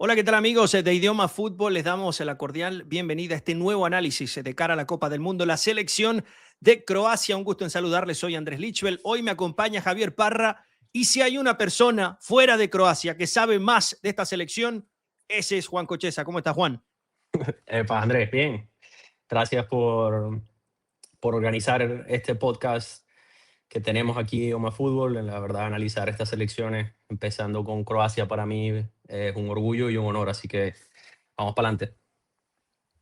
Hola, ¿qué tal amigos de Idioma Fútbol? Les damos la cordial bienvenida a este nuevo análisis de cara a la Copa del Mundo, la selección de Croacia. Un gusto en saludarles, soy Andrés Lichbel. Hoy me acompaña Javier Parra y si hay una persona fuera de Croacia que sabe más de esta selección, ese es Juan Cochesa. ¿Cómo está, Juan? Andrés, bien. Gracias por organizar este podcast que tenemos aquí, Oma Fútbol. La verdad, analizar estas selecciones, empezando con Croacia, para mí es un orgullo y un honor. Así que vamos para adelante.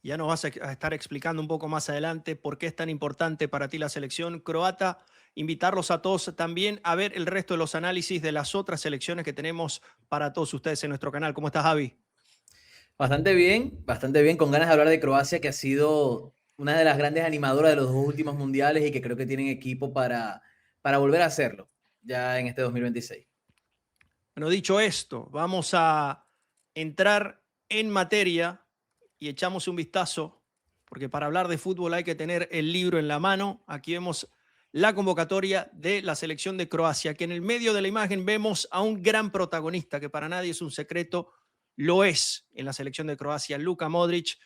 Ya nos vas a estar explicando un poco más adelante por qué es tan importante para ti la selección croata. Invitarlos a todos también a ver el resto de los análisis de las otras selecciones que tenemos para todos ustedes en nuestro canal. ¿Cómo estás, Javi? Bastante bien, con ganas de hablar de Croacia, que ha sido una de las grandes animadoras de los dos últimos mundiales y que creo que tienen equipo para volver a hacerlo ya en este 2026. Bueno, dicho esto, vamos a entrar en materia y echamos un vistazo, porque para hablar de fútbol hay que tener el libro en la mano. Aquí vemos la convocatoria de la selección de Croacia, que en el medio de la imagen vemos a un gran protagonista, que para nadie es un secreto, lo es en la selección de Croacia, Luka Modric,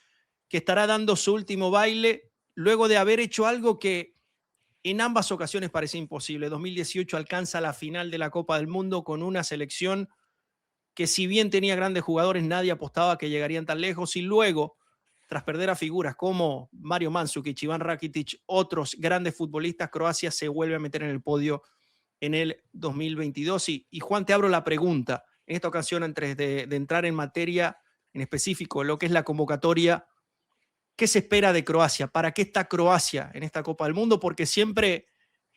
que estará dando su último baile luego de haber hecho algo que en ambas ocasiones parecía imposible. 2018 alcanza la final de la Copa del Mundo con una selección que si bien tenía grandes jugadores, nadie apostaba que llegarían tan lejos y luego, tras perder a figuras como Mario Mandzukic, Iván Rakitic, otros grandes futbolistas, Croacia se vuelve a meter en el podio en el 2022. Y Juan, te abro la pregunta, en esta ocasión antes de entrar en materia en específico, lo que es la convocatoria, ¿qué se espera de Croacia? ¿Para qué está Croacia en esta Copa del Mundo? Porque siempre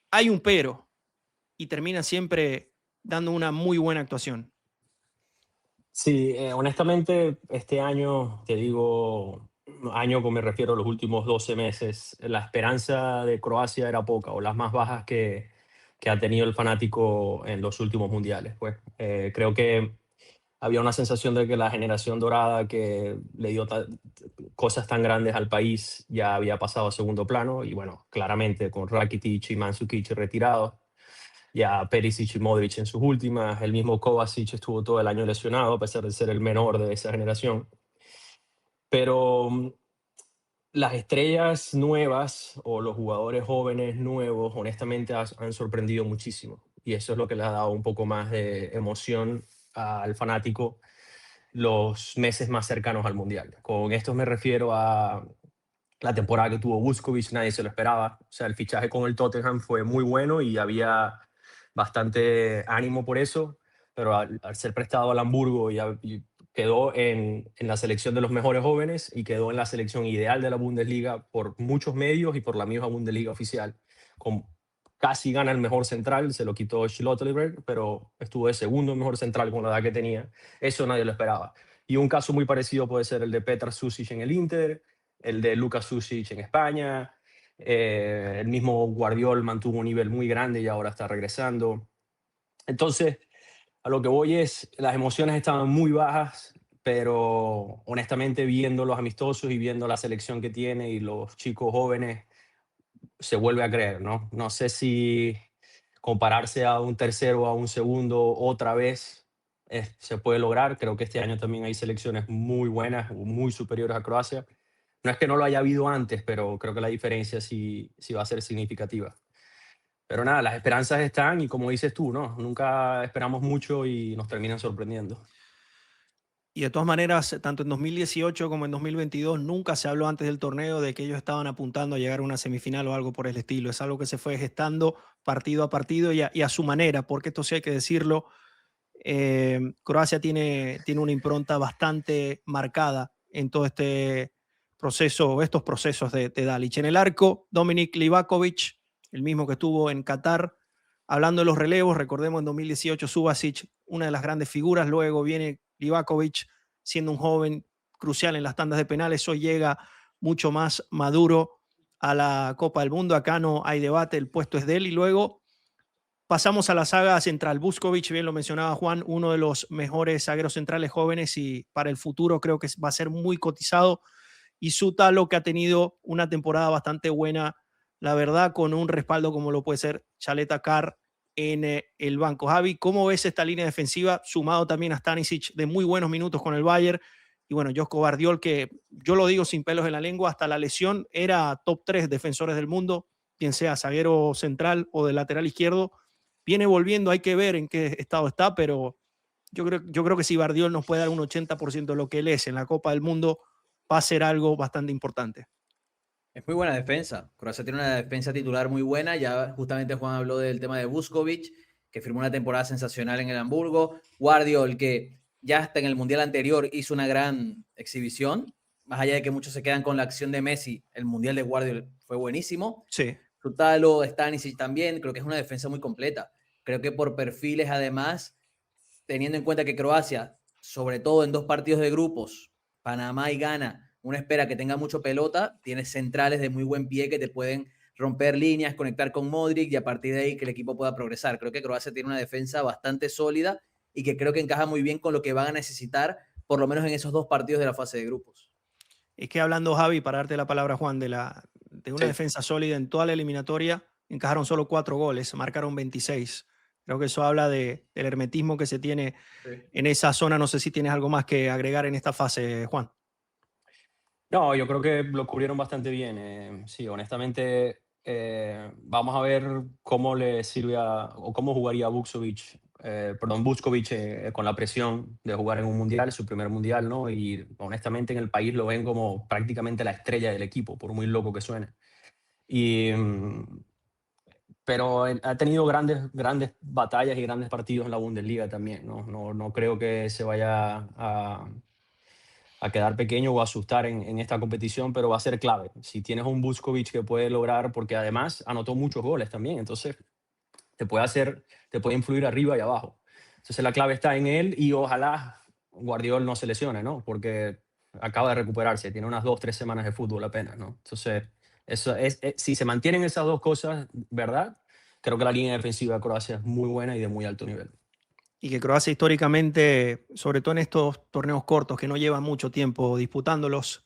hay un pero y termina siempre dando una muy buena actuación. Sí, honestamente, este año, te digo, año como me refiero a los últimos 12 meses, la esperanza de Croacia era poca o las más bajas que ha tenido el fanático en los últimos mundiales. Pues creo que había una sensación de que la generación dorada que le dio cosas tan grandes al país ya había pasado a segundo plano y bueno, claramente con Rakitic y Mandzukic retirados, ya Perisic y Modric en sus últimas, el mismo Kovacic estuvo todo el año lesionado a pesar de ser el menor de esa generación, pero las estrellas nuevas o los jugadores jóvenes nuevos honestamente han sorprendido muchísimo y eso es lo que le ha dado un poco más de emoción al fanático los meses más cercanos al Mundial. Con esto me refiero a la temporada que tuvo Vuskovic, nadie se lo esperaba. O sea, el fichaje con el Tottenham fue muy bueno y había bastante ánimo por eso, pero al ser prestado al Hamburgo y quedó en la selección de los mejores jóvenes y quedó en la selección ideal de la Bundesliga por muchos medios y por la misma Bundesliga oficial. Con, casi gana el mejor central, se lo quitó Schlotterberg, pero estuvo de segundo mejor central con la edad que tenía. Eso nadie lo esperaba. Y un caso muy parecido puede ser el de Petr Sušić en el Inter, el de Lucas Sušić en España. El mismo Guardiol mantuvo un nivel muy grande y ahora está regresando. Entonces, a lo que voy es, las emociones estaban muy bajas, pero honestamente viendo los amistosos y viendo la selección que tiene y los chicos jóvenes, se vuelve a creer, ¿no? No sé si compararse a un tercero o a un segundo otra vez se puede lograr. Creo que este año también hay selecciones muy buenas, muy superiores a Croacia. No es que no lo haya habido antes, pero creo que la diferencia sí va a ser significativa. Pero nada, las esperanzas están y como dices tú, ¿no? Nunca esperamos mucho y nos terminan sorprendiendo. Y de todas maneras, tanto en 2018 como en 2022, nunca se habló antes del torneo de que ellos estaban apuntando a llegar a una semifinal o algo por el estilo. Es algo que se fue gestando partido a partido y a su manera, porque esto sí hay que decirlo, Croacia tiene una impronta bastante marcada en todo este proceso, estos procesos de Dalic. En el arco, Dominik Livakovic, el mismo que estuvo en Qatar. Hablando de los relevos, recordemos en 2018 Subasic, una de las grandes figuras, luego viene Livakovic siendo un joven crucial en las tandas de penales, hoy llega mucho más maduro a la Copa del Mundo, acá no hay debate, el puesto es de él y luego pasamos a la saga central. Vuskovic, bien lo mencionaba Juan, uno de los mejores zagueros centrales jóvenes y para el futuro creo que va a ser muy cotizado. Y Zutalo, que ha tenido una temporada bastante buena, la verdad, con un respaldo como lo puede ser Chaleta Carr en el banco. Javi, ¿cómo ves esta línea defensiva? Sumado también a Stanisic de muy buenos minutos con el Bayern. Y bueno, Josko Gvardiol, que yo lo digo sin pelos en la lengua, hasta la lesión era top 3 defensores del mundo, quien sea zaguero central o de lateral izquierdo. Viene volviendo, hay que ver en qué estado está, pero yo creo que si Gvardiol nos puede dar un 80% de lo que él es en la Copa del Mundo, va a ser algo bastante importante. Es muy buena defensa. Croacia tiene una defensa titular muy buena. Ya justamente Juan habló del tema de Vuskovic, que firmó una temporada sensacional en el Hamburgo. Gvardiol, que ya hasta en el Mundial anterior hizo una gran exhibición. Más allá de que muchos se quedan con la acción de Messi, el Mundial de Gvardiol fue buenísimo. Sí. Sutalo, Stanisic también. Creo que es una defensa muy completa. Creo que por perfiles, además, teniendo en cuenta que Croacia, sobre todo en 2 partidos de grupos, Panamá y Ghana, uno espera que tenga mucho pelota, tiene centrales de muy buen pie que te pueden romper líneas, conectar con Modric y a partir de ahí que el equipo pueda progresar. Creo que Croacia tiene una defensa bastante sólida y que creo que encaja muy bien con lo que van a necesitar, por lo menos en esos 2 partidos de la fase de grupos. Es que hablando, Javi, para darte la palabra, Juan, de una defensa sólida en toda la eliminatoria, encajaron solo 4 goles, marcaron 26. Creo que eso habla del hermetismo que se tiene en esa zona. No sé si tienes algo más que agregar en esta fase, Juan. No, yo creo que lo cubrieron bastante bien. Sí, honestamente, vamos a ver cómo le sirve o cómo jugaría Vuskovic con la presión de jugar en un mundial, su primer mundial, ¿no? Y honestamente en el país lo ven como prácticamente la estrella del equipo, por muy loco que suene. Pero ha tenido grandes batallas y grandes partidos en la Bundesliga también, ¿no? No creo que se vaya a quedar pequeño o asustar en esta competición, pero va a ser clave. Si tienes un Vuskovic que puede lograr, porque además anotó muchos goles también, entonces te puede influir arriba y abajo. Entonces la clave está en él y ojalá Guardiola no se lesione, ¿no? Porque acaba de recuperarse, tiene unas 2-3 semanas de fútbol apenas, ¿no? Entonces, si se mantienen esas 2 cosas, ¿verdad? Creo que la línea defensiva de Croacia es muy buena y de muy alto nivel. Y que Croacia históricamente, sobre todo en estos torneos cortos que no llevan mucho tiempo disputándolos,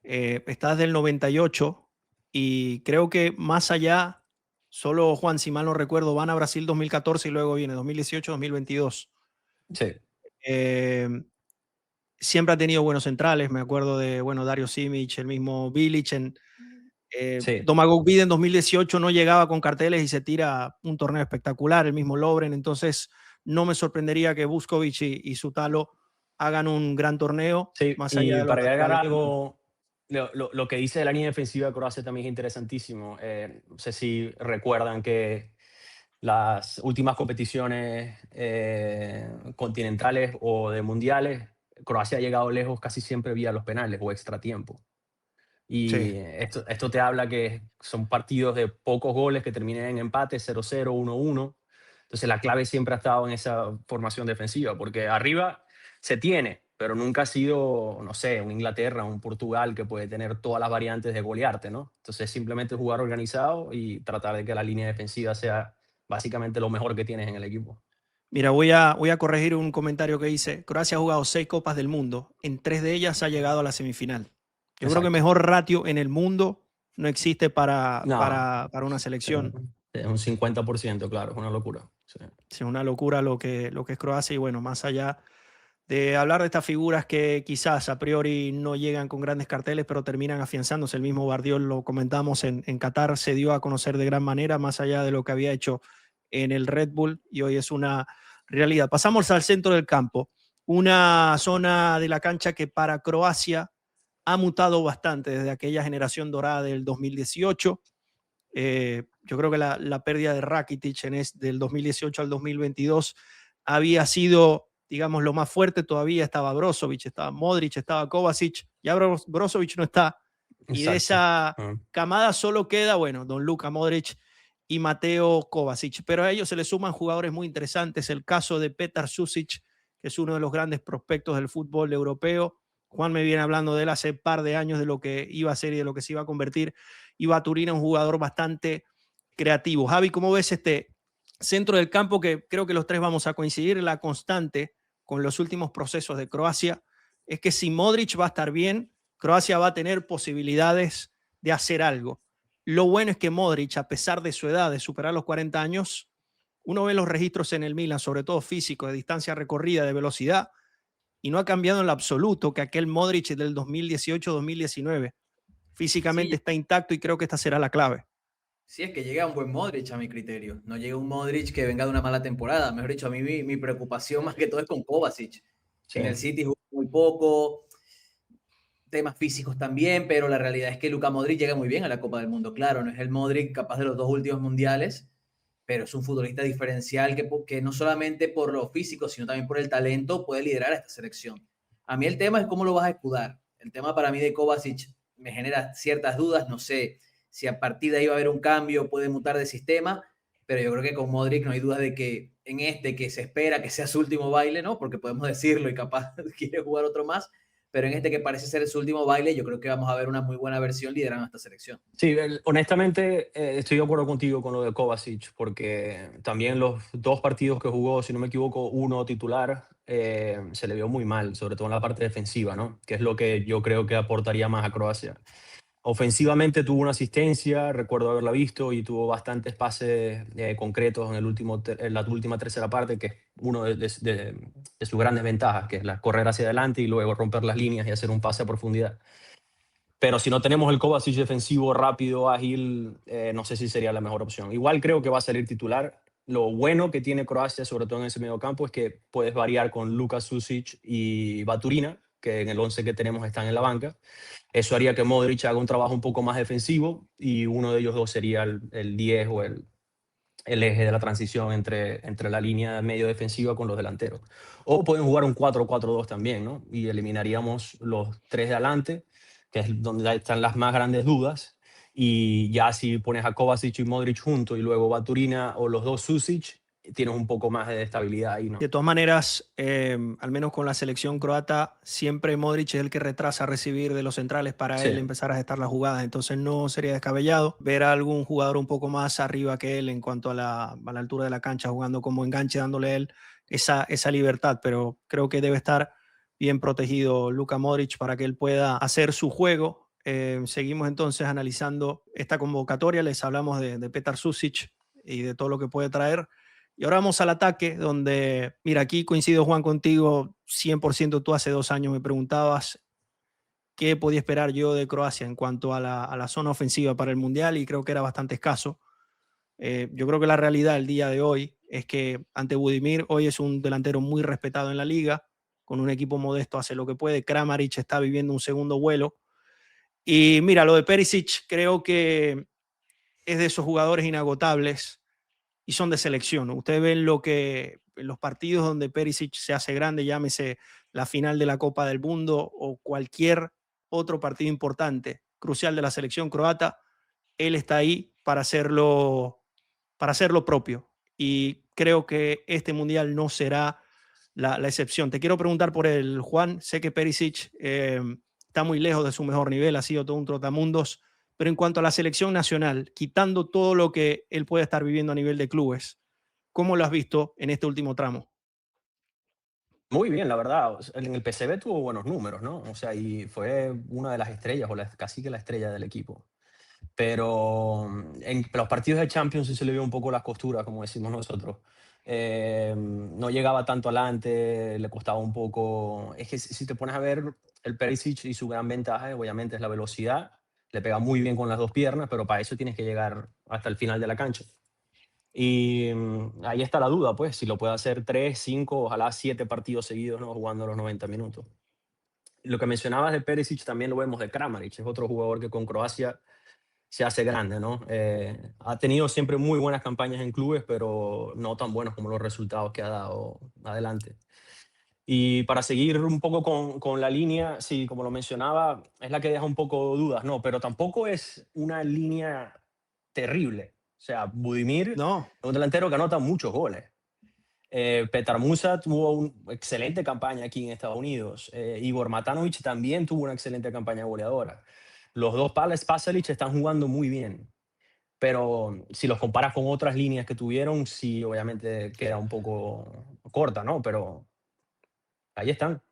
está desde el 98 y creo que más allá, solo Juan, si mal no recuerdo, van a Brasil 2014 y luego viene 2018-2022. Sí. Siempre ha tenido buenos centrales, me acuerdo de Dario Simic, el mismo Bilic. Sí. Domagoj Vida en 2018 no llegaba con carteles y se tira un torneo espectacular, el mismo Lovren. Entonces no me sorprendería que Vuskovic y Sutalo hagan un gran torneo. Sí, más allá y de lo para que agregar pueda- algo, lo que dice de la línea defensiva de Croacia también es interesantísimo. No sé si recuerdan que las últimas competiciones continentales o de mundiales, Croacia ha llegado lejos casi siempre vía los penales o extra tiempo. Y Sí. esto te habla que son partidos de pocos goles que terminan en empate, 0-0, 1-1. Entonces la clave siempre ha estado en esa formación defensiva, porque arriba se tiene, pero nunca ha sido, no sé, un Inglaterra, un Portugal que puede tener todas las variantes de golearte, ¿no? Entonces simplemente jugar organizado y tratar de que la línea defensiva sea básicamente lo mejor que tienes en el equipo. Mira, voy a corregir un comentario que hice. Croacia ha jugado 6 Copas del Mundo. En 3 de ellas ha llegado a la semifinal. Yo creo que Exacto. mejor ratio en el mundo no existe para No, una selección. es un 50%, claro, es una locura. Sí. Es una locura lo que es Croacia. Y bueno, más allá de hablar de estas figuras que quizás a priori no llegan con grandes carteles, pero terminan afianzándose. El mismo Gvardiol, lo comentamos en Qatar, se dio a conocer de gran manera, más allá de lo que había hecho en el Red Bull, y hoy es una realidad. Pasamos al centro del campo, una zona de la cancha que para Croacia ha mutado bastante desde aquella generación dorada del 2018. Yo creo que la pérdida de Rakitic del 2018 al 2022 había sido, digamos, lo más fuerte. Todavía estaba Brozovic, estaba Modric, estaba Kovacic. Ya Brozovic no está. Y de Exacto. esa camada solo queda, don Luka Modric y Mateo Kovacic. Pero a ellos se les suman jugadores muy interesantes. El caso de Petar Susic, que es uno de los grandes prospectos del fútbol europeo. Juan me viene hablando de él hace un par de años, de lo que iba a ser y de lo que se iba a convertir. Y Baturina, un jugador bastante creativo. Javi, ¿cómo ves este centro del campo? Que creo que los tres vamos a coincidir. La constante con los últimos procesos de Croacia es que si Modric va a estar bien, Croacia va a tener posibilidades de hacer algo. Lo bueno es que Modric, a pesar de su edad, de superar los 40 años, uno ve los registros en el Milan, sobre todo físico, de distancia recorrida, de velocidad, y no ha cambiado en lo absoluto que aquel Modric del 2018-2019. Físicamente Sí, está intacto y creo que esta será la clave. sí, es que llega un buen Modric a mi criterio. No llega un Modric que venga de una mala temporada. Mejor dicho, a mí mi preocupación más que todo es con Kovacic. Sí. En el City jugó muy poco, temas físicos también, pero la realidad es que Luka Modric llega muy bien a la Copa del Mundo. Claro, no es el Modric capaz de los 2 últimos mundiales, pero es un futbolista diferencial que no solamente por lo físico, sino también por el talento puede liderar a esta selección. A mí el tema es cómo lo vas a escudar. El tema para mí de Kovacic me genera ciertas dudas, no sé si a partir de ahí va a haber un cambio, puede mutar de sistema, pero yo creo que con Modric no hay duda de que en que se espera que sea su último baile, ¿no? Porque podemos decirlo y capaz quiere jugar otro más, pero en este que parece ser su último baile, yo creo que vamos a ver una muy buena versión liderando esta selección. Sí, honestamente estoy de acuerdo contigo con lo de Kovacic, porque también los 2 partidos que jugó, si no me equivoco, uno titular, se le vio muy mal, sobre todo en la parte defensiva, ¿no? Que es lo que yo creo que aportaría más a Croacia. Ofensivamente tuvo una asistencia, recuerdo haberla visto, y tuvo bastantes pases concretos en la última tercera parte, que es uno de sus grandes ventajas, que es la correr hacia adelante y luego romper las líneas y hacer un pase a profundidad. Pero si no tenemos el Kovacic defensivo rápido, ágil, no sé si sería la mejor opción. Igual creo que va a salir titular. Lo bueno que tiene Croacia, sobre todo en ese medio campo, es que puedes variar con Luka Susic y Baturina, que en el 11 que tenemos están en la banca. Eso haría que Modric haga un trabajo un poco más defensivo y uno de ellos dos sería el 10 o el eje de la transición entre la línea medio defensiva con los delanteros. O pueden jugar un 4-4-2 también, ¿no? Y eliminaríamos los 3 de adelante, que es donde están las más grandes dudas. Y ya si pones a Kovacic y Modric juntos y luego Baturina o los dos Susic, tienes un poco más de estabilidad ahí, ¿no? De todas maneras, al menos con la selección croata, siempre Modric es el que retrasa a recibir de los centrales para Sí. él empezar a gestar las jugadas. Entonces no sería descabellado ver a algún jugador un poco más arriba que él en cuanto a la altura de la cancha, jugando como enganche, dándole a él esa libertad. Pero creo que debe estar bien protegido Luka Modric para que él pueda hacer su juego. Seguimos entonces analizando esta convocatoria. Les hablamos de Petar Susic y de todo lo que puede traer. Y ahora vamos al ataque, donde, mira, aquí coincido, Juan, contigo 100%. Tú hace 2 años me preguntabas qué podía esperar yo de Croacia en cuanto a la zona ofensiva para el Mundial, y creo que era bastante escaso. Yo creo que la realidad el día de hoy es que ante Budimir, hoy es un delantero muy respetado en la liga, con un equipo modesto hace lo que puede. Kramaric está viviendo un segundo vuelo. Y mira, lo de Perisic creo que es de esos jugadores inagotables y son de selección. Ustedes ven lo que en los partidos donde Perisic se hace grande, llámese la final de la Copa del Mundo o cualquier otro partido importante, crucial de la selección croata, él está ahí para hacerlo propio. Y creo que este mundial no será la excepción. Te quiero preguntar por el Juan. Sé que Perisic está muy lejos de su mejor nivel, ha sido todo un trotamundos, pero en cuanto a la selección nacional, quitando todo lo que él puede estar viviendo a nivel de clubes, ¿cómo lo has visto en este último tramo? Muy bien, la verdad. En el PSV tuvo buenos números, ¿no? O sea, y fue una de las estrellas, casi que la estrella del equipo. Pero en los partidos de Champions sí se le vio un poco las costuras, como decimos nosotros. No llegaba tanto adelante, le costaba un poco. Es que si te pones a ver, el Perisic y su gran ventaja, obviamente, es la velocidad. Le pega muy bien con las 2 piernas, pero para eso tienes que llegar hasta el final de la cancha. Y ahí está la duda, pues, si lo puede hacer 3, 5, ojalá 7 partidos seguidos, ¿no? Jugando los 90 minutos. Lo que mencionabas de Perisic también lo vemos de Kramaric, es otro jugador que con Croacia se hace grande, ¿no? Ha tenido siempre muy buenas campañas en clubes, pero no tan buenos como los resultados que ha dado adelante. Y para seguir un poco con la línea, sí, como lo mencionaba, es la que deja un poco dudas, ¿no? Pero tampoco es una línea terrible. O sea, Budimir es No, un delantero que anota muchos goles. Petar Musa tuvo una excelente campaña aquí en Estados Unidos. Igor Matanovic también tuvo una excelente campaña goleadora. Los dos Pasalic están jugando muy bien, pero si los comparas con otras líneas que tuvieron, sí, obviamente queda un poco corta, ¿no? Pero ahí están.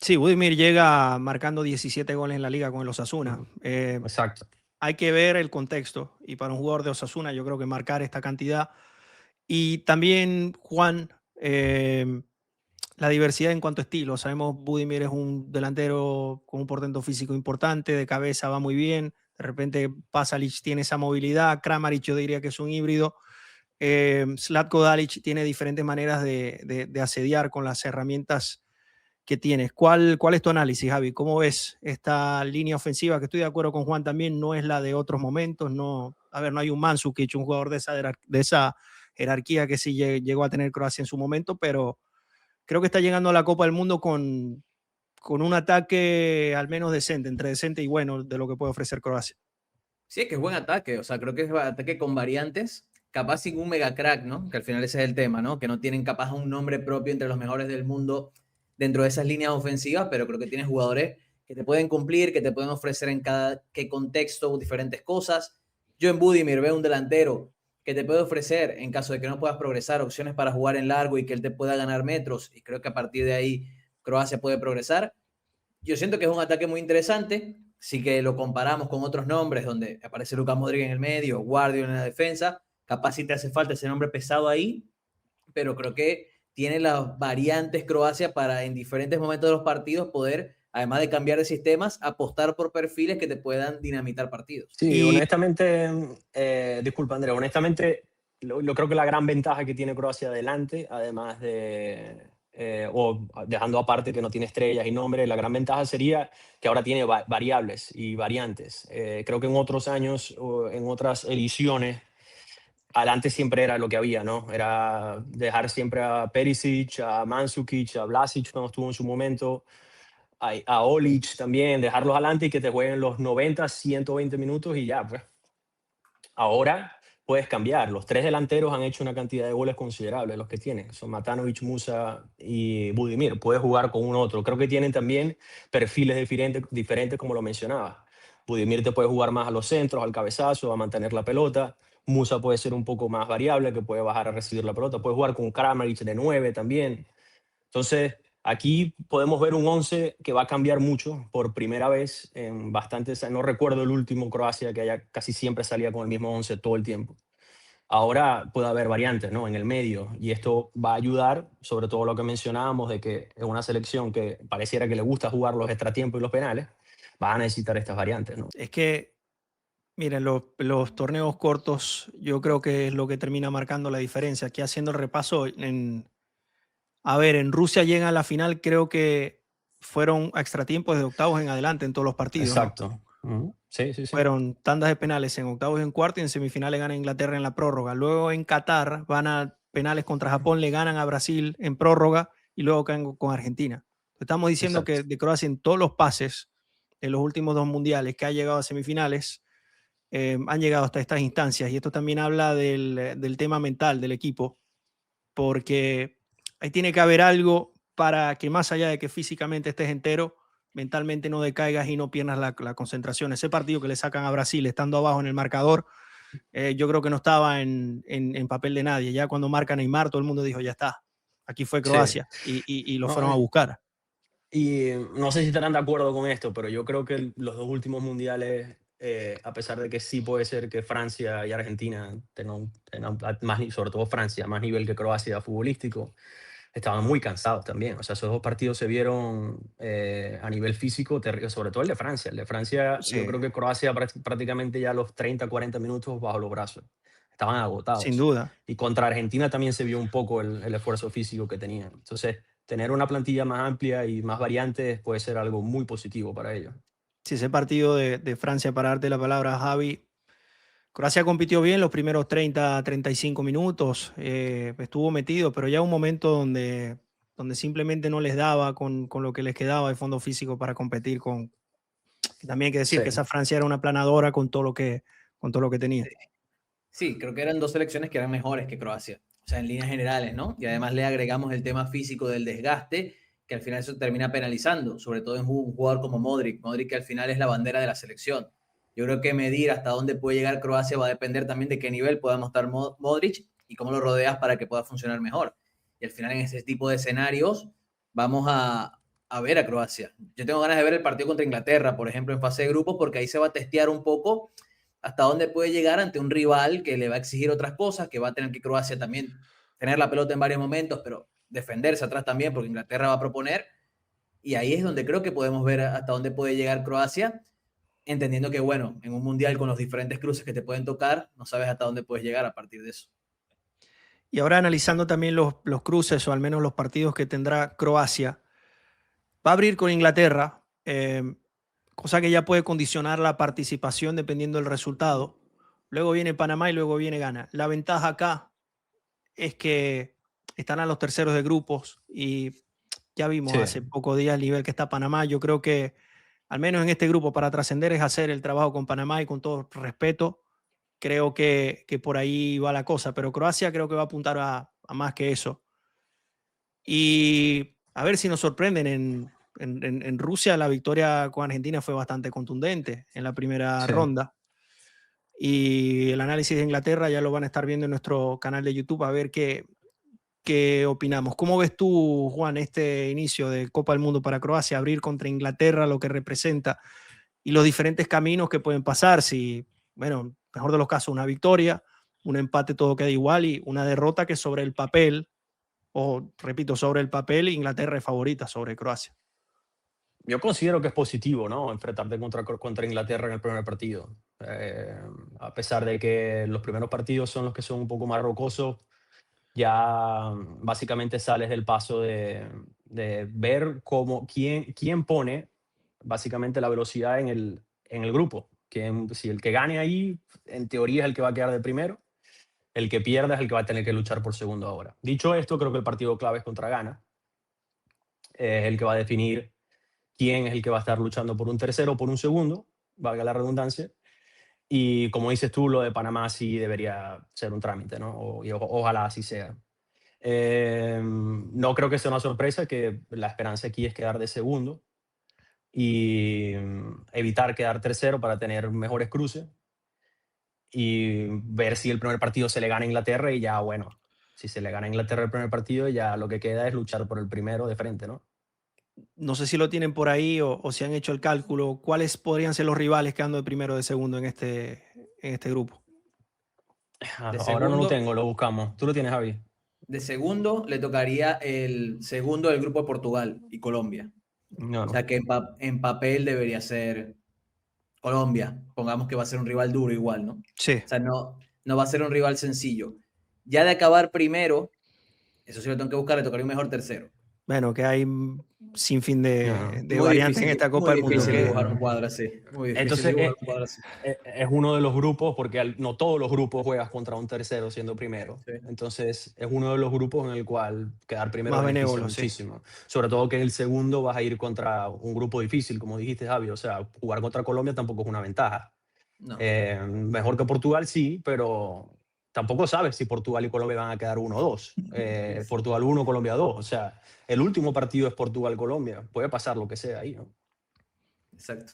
sí, Budimir llega marcando 17 goles en la liga con el Osasuna. Ujú. Exacto. Hay que ver el contexto, y para un jugador de Osasuna yo creo que marcar esta cantidad Y también, Juan, la diversidad en cuanto a estilo. Sabemos Budimir es un delantero con un portento físico importante, de cabeza va muy bien, de repente Pasalic tiene esa movilidad, Kramaric yo diría que es un híbrido, Zlatko Dalic tiene diferentes maneras de asediar con las herramientas que tienes. ¿Cuál es tu análisis, Javi? ¿Cómo ves esta línea ofensiva? Que estoy de acuerdo con Juan también, no es la de otros momentos. No, a ver, no hay un Mandzukic, un jugador de esa jerarquía que sí llegó a tener Croacia en su momento, pero creo que está llegando a la Copa del Mundo con un ataque al menos decente, entre decente y bueno de lo que puede ofrecer Croacia. Sí, es que es buen ataque, o sea, creo que es ataque con variantes, capaz sin un mega crack, ¿no? Que al final ese es el tema, ¿no? Que no tienen capaz un nombre propio entre los mejores del mundo dentro de esas líneas ofensivas, pero creo que tienes jugadores que te pueden cumplir, que te pueden ofrecer en cada qué contexto diferentes cosas. Yo en Budimir veo un delantero que te puede ofrecer, en caso de que no puedas progresar, opciones para jugar en largo y que él te pueda ganar metros, y creo que a partir de ahí Croacia puede progresar. Yo siento que es un ataque muy interesante. Sí que lo comparamos con otros nombres donde aparece Luka Modric en el medio, Guardiola en la defensa. Capaz si te hace falta ese nombre pesado ahí, pero creo que tiene las variantes Croacia para en diferentes momentos de los partidos poder, además de cambiar de sistemas, apostar por perfiles que te puedan dinamitar partidos. Sí, Y honestamente, disculpa Andrea, honestamente, lo creo que la gran ventaja que tiene Croacia adelante, además de, o dejando aparte que no tiene estrellas y nombres, la gran ventaja sería que ahora tiene variables y variantes. Creo que en otros años o en otras ediciones, adelante siempre era lo que había, ¿no? Era dejar siempre a Perisic, a Mandzukic, a Vlasic cuando estuvo en su momento, a Olic también, dejarlos adelante y que te jueguen los 90, 120 minutos y ya, pues. Ahora puedes cambiar. Los tres delanteros han hecho una cantidad de goles considerable, los que tienen. Son Matanovic, Musa y Budimir. Puedes jugar con un otro. Creo que tienen también perfiles diferentes como lo mencionaba. Budimir te puede jugar más a los centros, al cabezazo, a mantener la pelota. Musa puede ser un poco más variable, que puede bajar a recibir la pelota. Puede jugar con Kramaric de 9 también. Entonces, aquí podemos ver un 11 que va a cambiar mucho por primera vez en bastantes. No recuerdo el último Croacia que haya casi siempre salía con el mismo 11 todo el tiempo. Ahora puede haber variantes, ¿no? En el medio, y esto va a ayudar, sobre todo lo que mencionábamos, de que es una selección que pareciera que le gusta jugar los extratiempos y los penales, va a necesitar estas variantes, ¿no? es que, miren, los torneos cortos yo creo que es lo que termina marcando la diferencia. Aquí haciendo el repaso, a ver, en Rusia llega a la final, creo que fueron a extratiempos de octavos en adelante en todos los partidos, ¿no? Exacto. Sí, sí, sí. Fueron tandas de penales en octavos y en cuartos, y en semifinales gana Inglaterra en la prórroga. Luego en Qatar van a penales contra Japón, le ganan a Brasil en prórroga y luego caen con Argentina. Estamos diciendo que Exacto. de Croacia en todos los pases en los últimos dos mundiales que ha llegado a semifinales, han llegado hasta estas instancias. Y esto también habla del tema mental del equipo, porque ahí tiene que haber algo para que más allá de que físicamente estés entero, mentalmente no decaigas y no pierdas la concentración. Ese partido que le sacan a Brasil estando abajo en el marcador, yo creo que no estaba en papel de nadie. Ya cuando marca Neymar, todo el mundo dijo, ya está, aquí fue Sí. Croacia y lo No, fueron a buscar. y no sé si estarán de acuerdo con esto, pero yo creo que los dos últimos mundiales, a pesar de que sí puede ser que Francia y Argentina tengan más, sobre todo Francia, más nivel que Croacia futbolístico, estaban muy cansados también. O sea, esos dos partidos se vieron a nivel físico, sobre todo el de Francia. El de Francia, yo Sí, creo que Croacia prácticamente ya a los 30, 40 minutos bajo los brazos. Estaban sin agotados. duda. Y contra Argentina también se vio un poco el esfuerzo físico que tenían. Entonces, tener una plantilla más amplia y más variantes puede ser algo muy positivo para ellos. Si ese partido de Francia, para darte la palabra, Javi, Croacia compitió bien los primeros 30, 35 minutos, estuvo metido, pero ya un momento donde simplemente no les daba con lo que les quedaba de fondo físico para competir con. También hay que decir Sí, que esa Francia era una planadora con todo lo que tenía. Sí, creo que eran dos selecciones que eran mejores que Croacia, o sea, en líneas generales, ¿no? Y además le agregamos el tema físico del desgaste, que al final eso termina penalizando, sobre todo en un jugador como Modric. Modric que al final es la bandera de la selección. Yo creo que medir hasta dónde puede llegar Croacia va a depender también de qué nivel pueda mostrar Modric y cómo lo rodeas para que pueda funcionar mejor. Y al final en ese tipo de escenarios vamos a ver a Croacia. Yo tengo ganas de ver el partido contra Inglaterra, por ejemplo, en fase de grupos, porque ahí se va a testear un poco hasta dónde puede llegar ante un rival que le va a exigir otras cosas, que va a tener que Croacia también tener la pelota en varios momentos, pero defenderse atrás también, porque Inglaterra va a proponer. Y ahí es donde creo que podemos ver hasta dónde puede llegar Croacia, entendiendo que, bueno, en un mundial con los diferentes cruces que te pueden tocar, no sabes hasta dónde puedes llegar a partir de eso. Y ahora analizando también los cruces, o al menos los partidos que tendrá Croacia, va a abrir con Inglaterra, cosa que ya puede condicionar la participación dependiendo del resultado. Luego viene Panamá y luego viene Ghana. La ventaja acá es que están a los terceros de grupos y ya vimos Sí. hace pocos días el nivel que está Panamá. Yo creo que, al menos en este grupo, para trascender es hacer el trabajo con Panamá y con todo respeto. Creo que por ahí va la cosa, pero Croacia creo que va a apuntar a más que eso. Y a ver si nos sorprenden. En Rusia la victoria con Argentina fue bastante contundente en la primera Sí. ronda. Y el análisis de Inglaterra ya lo van a estar viendo en nuestro canal de YouTube a ver qué opinamos. ¿Cómo ves tú, Juan, este inicio de Copa del Mundo para Croacia, abrir contra Inglaterra, lo que representa y los diferentes caminos que pueden pasar? Si, bueno, mejor de los casos, una victoria, un empate, todo queda igual, y una derrota que sobre el papel, o repito, sobre el papel, Inglaterra es favorita sobre Croacia. Yo considero que es positivo, ¿no? Enfrentarte contra Inglaterra en el primer partido. A pesar de que los primeros partidos son los que son un poco más rocosos, ya básicamente sales del paso de ver quién pone básicamente la velocidad en el grupo. Si el que gane ahí, en teoría, es el que va a quedar de primero. El que pierda es el que va a tener que luchar por segundo ahora. Dicho esto, creo que el partido clave es contra Ghana. Es el que va a definir quién es el que va a estar luchando por un tercero o por un segundo, valga la redundancia. Y como dices tú, lo de Panamá sí debería ser un trámite, ¿no? Ojalá así sea. No creo que sea una sorpresa, que la esperanza aquí es quedar de segundo y evitar quedar tercero para tener mejores cruces y ver si el primer partido se le gana a Inglaterra y ya, bueno, si se le gana a Inglaterra el primer partido, ya lo que queda es luchar por el primero de frente, ¿no? No sé si lo tienen por ahí o si han hecho el cálculo. ¿Cuáles podrían ser los rivales quedando de primero o de segundo en este grupo? De Ahora no lo segundo, tengo, lo buscamos. ¿Tú lo tienes, Javi? de segundo le tocaría el segundo del grupo de Portugal y Colombia. No, O no. sea que en papel debería ser Colombia. Pongamos que va a ser un rival duro igual, ¿no? Sí. O sea, no va a ser un rival sencillo. Ya de acabar primero, eso sí lo tengo que buscar, le tocaría un mejor tercero. Bueno, que hay sin fin No. de variantes en esta Copa Muy del Mundo. difícil Que dibujar un cuadro así. Muy difícil Entonces dibujar un cuadro así. es uno de los grupos, porque no todos los grupos juegas contra un tercero siendo primero. Sí. Entonces es uno de los grupos en el cual quedar primero Más beneficia benévolo, sí. muchísimo. Sobre todo que en el segundo vas a ir contra un grupo difícil, como dijiste, Javi. O sea, jugar contra Colombia tampoco es una ventaja. No. Mejor que Portugal, sí, pero tampoco sabes si Portugal y Colombia van a quedar 1-2. Portugal 1, Colombia 2. O sea, el último partido es Portugal-Colombia. Puede pasar lo que sea ahí, ¿no? Exacto.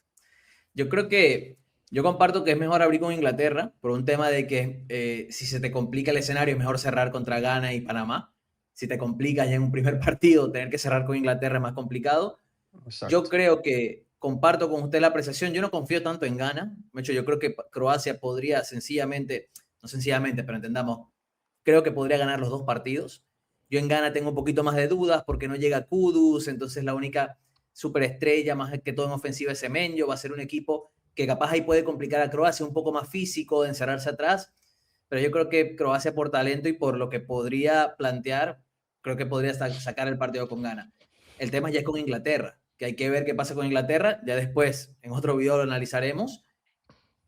Yo comparto que es mejor abrir con Inglaterra por un tema de que si se te complica el escenario es mejor cerrar contra Ghana y Panamá. Si te complicas ya en un primer partido, tener que cerrar con Inglaterra es más complicado. Exacto. Yo creo que comparto con usted la apreciación. Yo no confío tanto en Ghana. De hecho, yo creo que Croacia podría no sencillamente, pero entendamos, creo que podría ganar los dos partidos. Yo en Ghana tengo un poquito más de dudas porque no llega Kudus, entonces la única superestrella más que todo en ofensiva es Semenyo. Va a ser un equipo que capaz ahí puede complicar a Croacia, un poco más físico, de encerrarse atrás. Pero yo creo que Croacia, por talento y por lo que podría plantear, creo que podría sacar el partido con Ghana. El tema ya es con Inglaterra, que hay que ver qué pasa con Inglaterra. Ya después, en otro video lo analizaremos.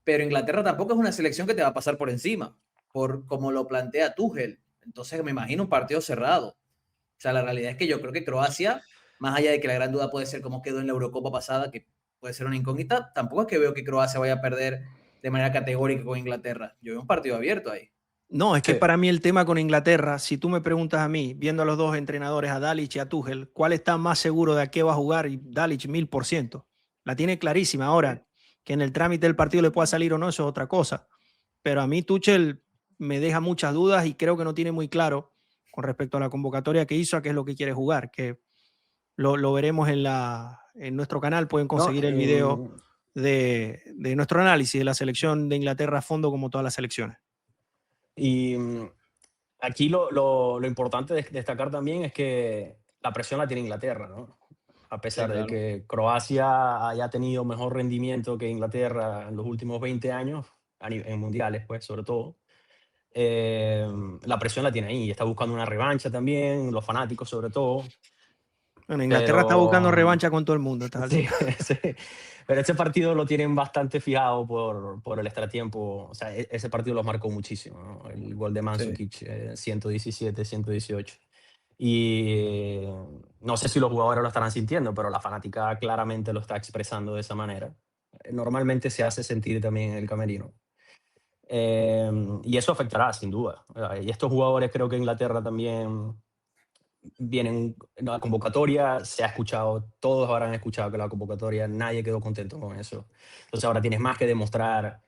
Pero Inglaterra tampoco es una selección que te va a pasar por encima, por como lo plantea Tuchel. Entonces me imagino un partido cerrado. O sea, la realidad es que yo creo que Croacia, más allá de que la gran duda puede ser cómo quedó en la Eurocopa pasada, que puede ser una incógnita, tampoco es que veo que Croacia vaya a perder de manera categórica con Inglaterra. Yo veo un partido abierto ahí. No, es que Sí. para mí el tema con Inglaterra, si tú me preguntas a mí, viendo a los dos entrenadores, a Dalic y a Tuchel, ¿cuál está más seguro de a qué va a jugar? Y Dalic 1000%. La tiene clarísima. Ahora, que en el trámite del partido le pueda salir o no, eso es otra cosa. Pero a mí Tuchel me deja muchas dudas y creo que no tiene muy claro con respecto a la convocatoria que hizo, a qué es lo que quiere jugar, que lo veremos en nuestro canal, pueden No, conseguir el video de nuestro análisis de la selección de Inglaterra a fondo, como todas las selecciones. Y aquí lo importante de destacar también es que la presión la tiene Inglaterra, ¿no? A Sí, pesar de claro. que Croacia haya tenido mejor rendimiento que Inglaterra en los últimos 20 años, en mundiales, pues, sobre todo, eh, la presión la tiene ahí. Está buscando una revancha también, los fanáticos sobre todo, Bueno, Inglaterra está buscando pero revancha con todo el mundo a estas sí, alturas. sí. Pero este partido lo tienen bastante fijado por el extratiempo. O sea, ese partido los marcó muchísimo, ¿no? El gol de Sí. Mandzukic, 117, 118. Y no sé si los jugadores lo estarán sintiendo, pero la fanática claramente lo está expresando de esa manera. Normalmente se hace sentir también en el camerino. Y eso afectará, sin duda. Y estos jugadores, creo que Inglaterra también vienen, la convocatoria se ha escuchado, todos habrán escuchado que la convocatoria, nadie quedó contento con eso. Entonces ahora tienes más que demostrar.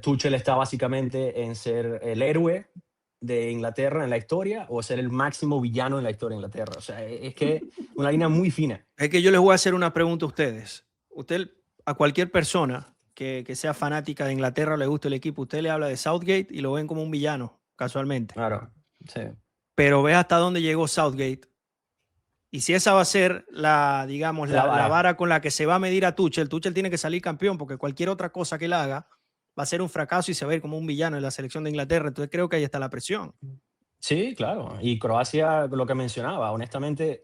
Tuchel está básicamente en ser el héroe de Inglaterra en la historia o ser el máximo villano en la historia de Inglaterra. O sea, es que una línea muy fina. Es que yo les voy a hacer una pregunta a ustedes. Usted, a cualquier persona que sea fanática de Inglaterra o le guste el equipo, usted le habla de Southgate y lo ven como un villano, casualmente. Claro, sí. Pero ve hasta dónde llegó Southgate. Y si esa va a ser la, digamos, La la vara. vara con la que se va a medir a Tuchel tiene que salir campeón, porque cualquier otra cosa que él haga va a ser un fracaso y se va a ir como un villano en la selección de Inglaterra. Entonces creo que ahí está la presión. Sí, claro. Y Croacia, lo que mencionaba, honestamente,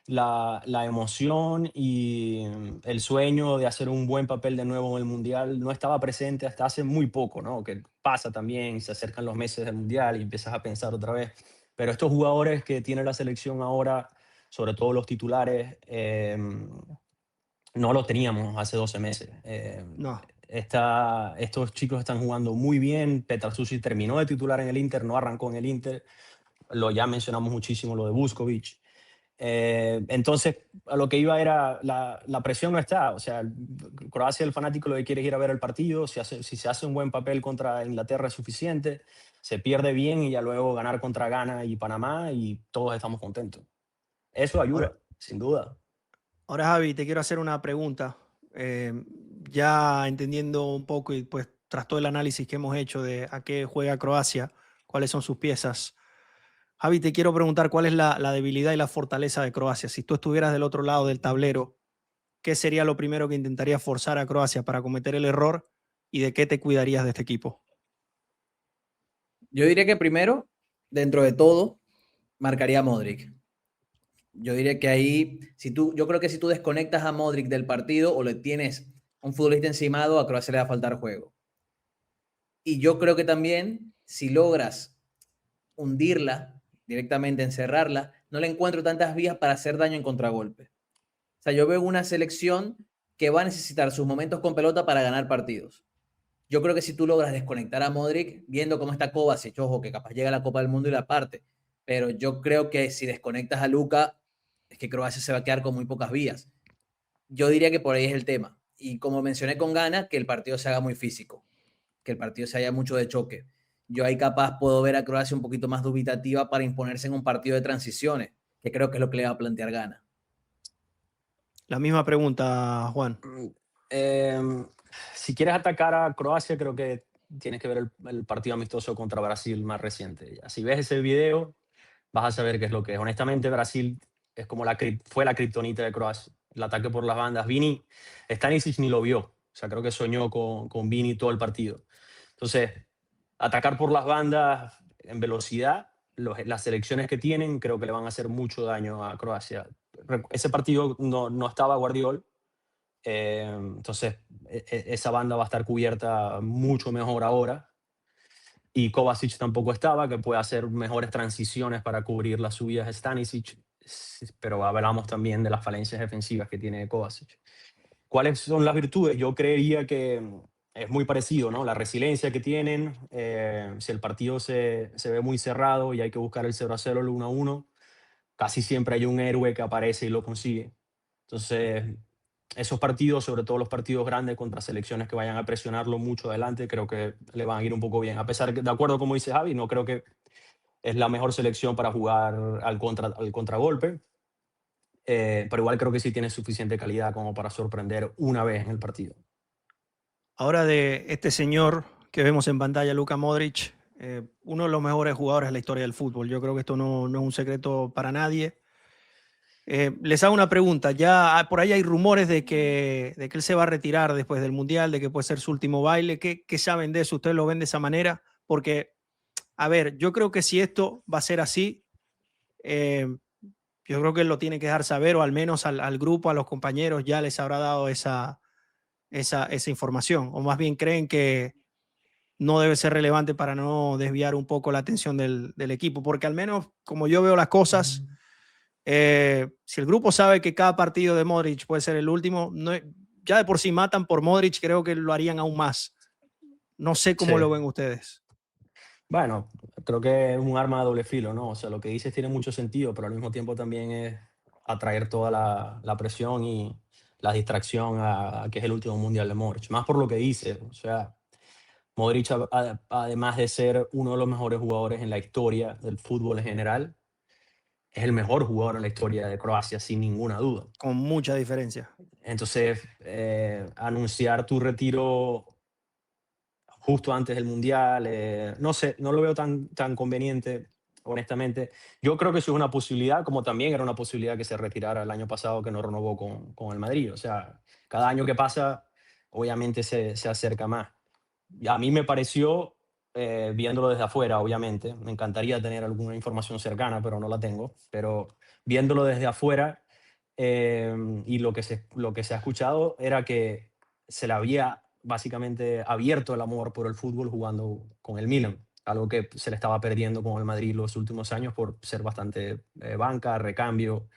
la emoción y el sueño de hacer un buen papel de nuevo en el Mundial no estaba presente hasta hace muy poco, ¿no? Que pasa también, se acercan los meses del Mundial y empiezas a pensar otra vez. Pero estos jugadores que tiene la selección ahora, sobre todo los titulares, no los teníamos hace 12 meses. No. Estos chicos están jugando muy bien. Petar Susi terminó de titular en el Inter, no arrancó en el Inter. Ya mencionamos muchísimo lo de Vuskovic. Entonces, a lo que iba era, la presión no está. O sea, Croacia, el fanático lo que quiere es ir a ver el partido. Si se hace un buen papel contra Inglaterra es suficiente. Se pierde bien y ya luego ganar contra Ghana y Panamá y todos estamos contentos. Eso Ahora, ayuda, sin duda. ahora Javi, te quiero hacer una pregunta. Ya entendiendo un poco y pues tras todo el análisis que hemos hecho de a qué juega Croacia, cuáles son sus piezas. Javi, te quiero preguntar cuál es la debilidad y la fortaleza de Croacia. Si tú estuvieras del otro lado del tablero, ¿qué sería lo primero que intentarías forzar a Croacia para cometer el error y de qué te cuidarías de este equipo? Yo diría que primero, dentro de todo, marcaría a Modric. Yo diría que ahí, yo creo que si tú desconectas a Modric del partido o le tienes un futbolista encimado, a Croacia le va a faltar juego. Y yo creo que también, si logras hundirla, directamente encerrarla, no le encuentro tantas vías para hacer daño en contragolpe. O sea, yo veo una selección que va a necesitar sus momentos con pelota para ganar partidos. Yo creo que si tú logras desconectar a Modric, viendo cómo está Kovacic, ojo, que capaz llega a la Copa del Mundo y la parte, pero yo creo que si desconectas a Luka, es que Croacia se va a quedar con muy pocas vías. Yo diría que por ahí es el tema. Y como mencioné con Ghana, que el partido se haga muy físico, que el partido se haya mucho de choque. Yo ahí capaz puedo ver a Croacia un poquito más dubitativa para imponerse en un partido de transiciones, que creo que es lo que le va a plantear Ghana. La misma pregunta, Juan. Si quieres atacar a Croacia, creo que tienes que ver el partido amistoso contra Brasil más reciente. Si ves ese video, vas a saber qué es lo que es. Honestamente, Brasil es como fue la kriptonita de Croacia. El ataque por las bandas. Stanisic ni lo vio. O sea, creo que soñó con Vini todo el partido. Entonces, atacar por las bandas en velocidad, las selecciones que tienen, creo que le van a hacer mucho daño a Croacia. Ese partido no estaba Guardiola. Entonces, esa banda va a estar cubierta mucho mejor ahora. Y Kovacic tampoco estaba, que puede hacer mejores transiciones para cubrir las subidas de Stanisic, pero hablamos también de las falencias defensivas que tiene Kovacic. ¿Cuáles son las virtudes? Yo creería que es muy parecido, ¿no? La resiliencia que tienen, si el partido se ve muy cerrado y hay que buscar el 0-0, el 1-1, casi siempre hay un héroe que aparece y lo consigue. Entonces, esos partidos, sobre todo los partidos grandes contra selecciones que vayan a presionarlo mucho adelante, creo que le van a ir un poco bien. A pesar que, de acuerdo como dice Javi, no creo que es la mejor selección para jugar al contragolpe. pero igual creo que sí tiene suficiente calidad como para sorprender una vez en el partido. Ahora de este señor que vemos en pantalla, Luka Modric, uno de los mejores jugadores de la historia del fútbol. Yo creo que esto no es un secreto para nadie. Les hago una pregunta. Ya por ahí hay rumores de que él se va a retirar después del Mundial, de que puede ser su último baile. ¿Qué saben de eso? ¿Ustedes lo ven de esa manera? Porque, a ver, yo creo que si esto va a ser así, yo creo que él lo tiene que dejar saber, o al menos al grupo, a los compañeros, ya les habrá dado esa información. O más bien creen que no debe ser relevante para no desviar un poco la atención del equipo. Porque al menos, como yo veo las cosas, si el grupo sabe que cada partido de Modric puede ser el último, no, ya de por sí matan por Modric, creo que lo harían aún más. No sé cómo Sí. lo ven ustedes. Bueno, creo que es un arma de doble filo, ¿no? O sea, lo que dices tiene mucho sentido, pero al mismo tiempo también es atraer toda la presión y la distracción a que es el último mundial de Modric. Más por lo que dice, o sea, Modric, además de ser uno de los mejores jugadores en la historia del fútbol en general, es el mejor jugador en la historia de Croacia, sin ninguna duda. Con mucha diferencia. Entonces, anunciar tu retiro justo antes del Mundial, no sé, no lo veo tan conveniente, honestamente. Yo creo que sí es una posibilidad, como también era una posibilidad que se retirara el año pasado, que no renovó con el Madrid. O sea, cada año que pasa, obviamente se acerca más. Y a mí me pareció, viéndolo desde afuera, obviamente, me encantaría tener alguna información cercana, pero no la tengo, pero viéndolo desde afuera, y lo que se ha escuchado era que se le había básicamente abierto el amor por el fútbol jugando con el Milan, algo que se le estaba perdiendo con el Madrid los últimos años por ser bastante banca, recambio.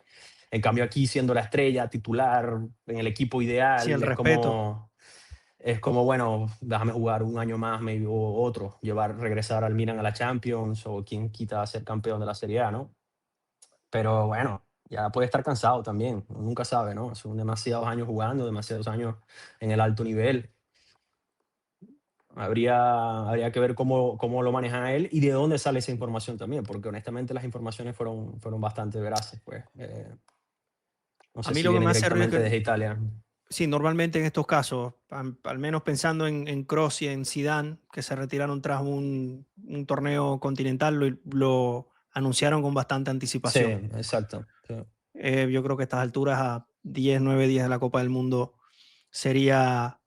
En cambio aquí siendo la estrella titular en el equipo Sí, ideal, el respeto. es como, bueno, déjame jugar un año más maybe, o otro, regresar al Milan a la Champions, o quien quita ser campeón de la Serie A, ¿no? Pero bueno, ya puede estar cansado también, uno nunca sabe, ¿no? Son demasiados años jugando, demasiados años en el alto nivel. Habría que ver cómo lo manejan a él y de dónde sale esa información también, porque honestamente las informaciones fueron bastante veraces, pues. No A sé mí si lo que viene me hace ruido es directamente que, desde Italia. sí, normalmente en estos casos, al menos pensando en Kroos y en Zidane, que se retiraron tras un torneo continental, lo anunciaron con bastante Sí, anticipación. exacto. Sí. Yo creo que a estas alturas, a 10, 9 días de la Copa del Mundo, sería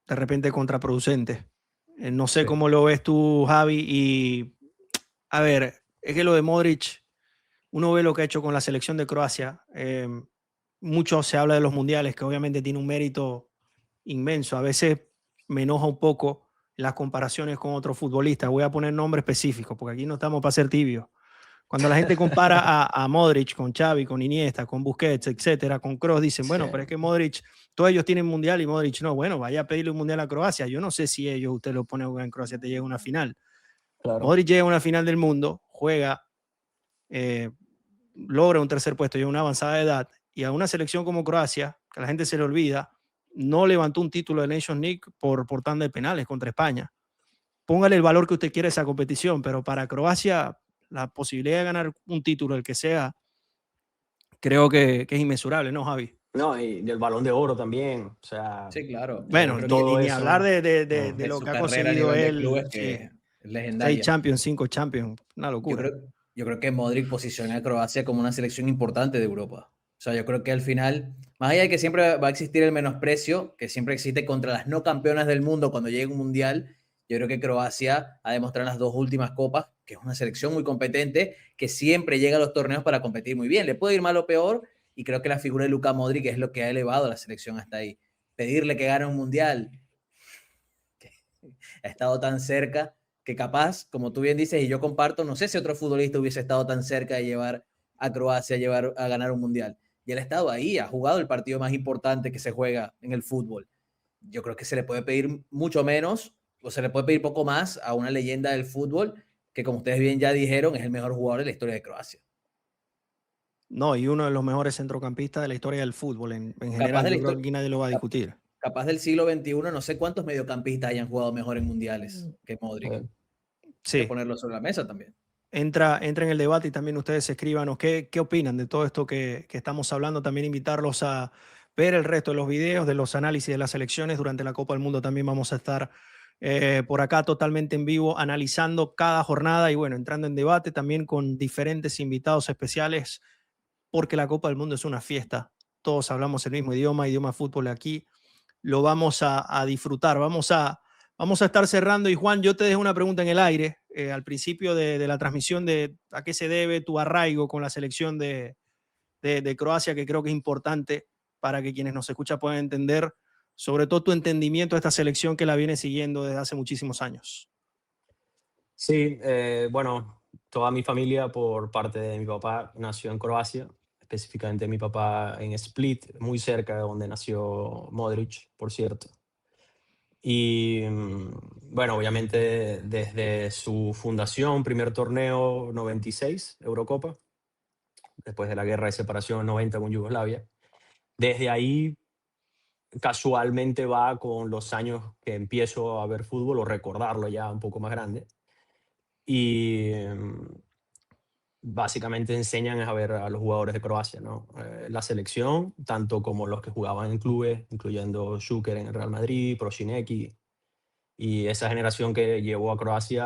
de repente contraproducente. No sé Sí. cómo lo ves tú, Javi, y a ver, es que lo de Modric, uno ve lo que ha hecho con la selección de Croacia. Mucho se habla de los mundiales, que obviamente tiene un mérito inmenso. A veces me enoja un poco las comparaciones con otros futbolistas. Voy a poner nombres específicos, porque aquí no estamos para ser tibios. Cuando la gente compara a Modric con Xavi, con Iniesta, con Busquets, etcétera, con Kroos, dicen, Sí, bueno, pero es que Modric, todos ellos tienen mundial y Modric no. Bueno, vaya a pedirle un mundial a Croacia. Yo no sé si ellos, usted lo pone a jugar en Croacia, te llega a una final. claro. Modric llega a una final del mundo, juega, eh, logra un tercer puesto, llega a una avanzada edad, y a una selección como Croacia, que a la gente se le olvida, no levantó un título de Nations League por tanda de penales contra España. Póngale el valor que usted quiera a esa competición, pero para Croacia la posibilidad de ganar un título, el que sea, creo que es inmesurable, ¿no, Javi? No, y del Balón de Oro también, o sea, Sí, claro. Yo Bueno, creo todo ni hablar eso. de que lo su que ha carrera a conseguido nivel de él, clubes sí, que es 6 legendaria. Champions, 5 Champions, una Yo locura. creo, yo creo que Modric posiciona a Croacia como una selección importante de Europa. O sea, yo creo que al final, más allá de que siempre va a existir el menosprecio, que siempre existe contra las no campeonas del mundo cuando llega un mundial, yo creo que Croacia ha demostrado en las dos últimas copas que es una selección muy competente, que siempre llega a los torneos para competir muy bien. Le puede ir mal o peor, y creo que la figura de Luka Modric es lo que ha elevado a la selección hasta ahí. Pedirle que gane un mundial, que ha estado tan cerca, que capaz, como tú bien dices, y yo comparto, no sé si otro futbolista hubiese estado tan cerca de llevar a Croacia a ganar un mundial. Y él ha estado ahí, ha jugado el partido más importante que se juega en el fútbol. Yo creo que se le puede pedir mucho menos, o se le puede pedir poco más a una leyenda del fútbol, que como ustedes bien ya dijeron, es el mejor jugador de la historia de Croacia. No, y uno de los mejores centrocampistas de la historia del fútbol en Capaz, general. de la Yo creo que historia, aquí nadie lo va a discutir. capaz del siglo XXI, no sé cuántos mediocampistas hayan jugado mejor en mundiales que Modric. Hay que Sí, ponerlo sobre la mesa también. entra en el debate y también ustedes escríbanos qué opinan de todo esto que estamos hablando. También invitarlos a ver el resto de los videos, de los análisis de las selecciones. Durante la Copa del Mundo también vamos a estar por acá totalmente en vivo, analizando cada jornada y bueno, entrando en debate también con diferentes invitados especiales, porque la Copa del Mundo es una fiesta. Todos hablamos el mismo idioma fútbol aquí. Lo vamos a disfrutar. Vamos a estar cerrando. Y Juan, yo te dejo una pregunta en el aire al principio de la transmisión de a qué se debe tu arraigo con la selección de Croacia, que creo que es importante para que quienes nos escuchan puedan entender, sobre todo tu entendimiento de esta selección que la viene siguiendo desde hace muchísimos años. Sí, bueno, toda mi familia por parte de mi papá nació en Croacia, específicamente mi papá en Split, muy cerca de donde nació Modric, por cierto. Y bueno, obviamente desde su fundación, primer torneo 96, Eurocopa, después de la guerra de separación 90 con Yugoslavia. Desde ahí casualmente va con los años que empiezo a ver fútbol o recordarlo ya un poco más grande. Y básicamente enseñan a ver a los jugadores de Croacia, ¿no? La selección, tanto como los que jugaban en clubes, incluyendo Šuker en el Real Madrid, Prosinecki, y esa generación que llevó a Croacia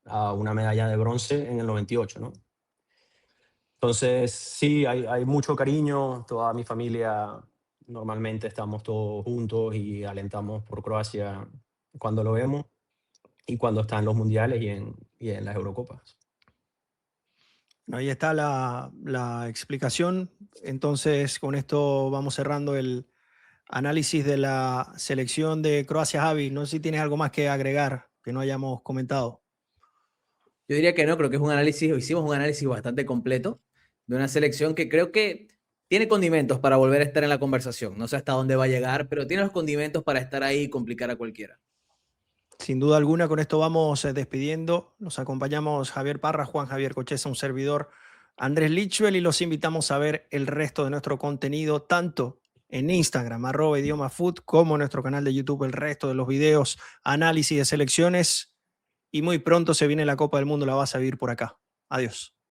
a una medalla de bronce en el 98, ¿no? Entonces, sí, hay mucho cariño, toda mi familia, normalmente estamos todos juntos y alentamos por Croacia cuando lo vemos y cuando están en los mundiales y en las Eurocopas. Ahí está la explicación. Entonces, con esto vamos cerrando el análisis de la selección de Croacia. Javi, no sé si tienes algo más que agregar que no hayamos comentado. Yo diría que no, creo que es un análisis, hicimos un análisis bastante completo de una selección que creo que tiene condimentos para volver a estar en la conversación. No sé hasta dónde va a llegar, pero tiene los condimentos para estar ahí y complicar a cualquiera. Sin duda alguna, con esto vamos despidiendo. Nos acompañamos Javier Parra, Juan Javier Cocheza, un servidor, Andrés Lichwell, y los invitamos a ver el resto de nuestro contenido, tanto en Instagram, @idiomafood, como en nuestro canal de YouTube, el resto de los videos, análisis de selecciones. Y muy pronto se viene la Copa del Mundo, la vas a vivir por acá. Adiós.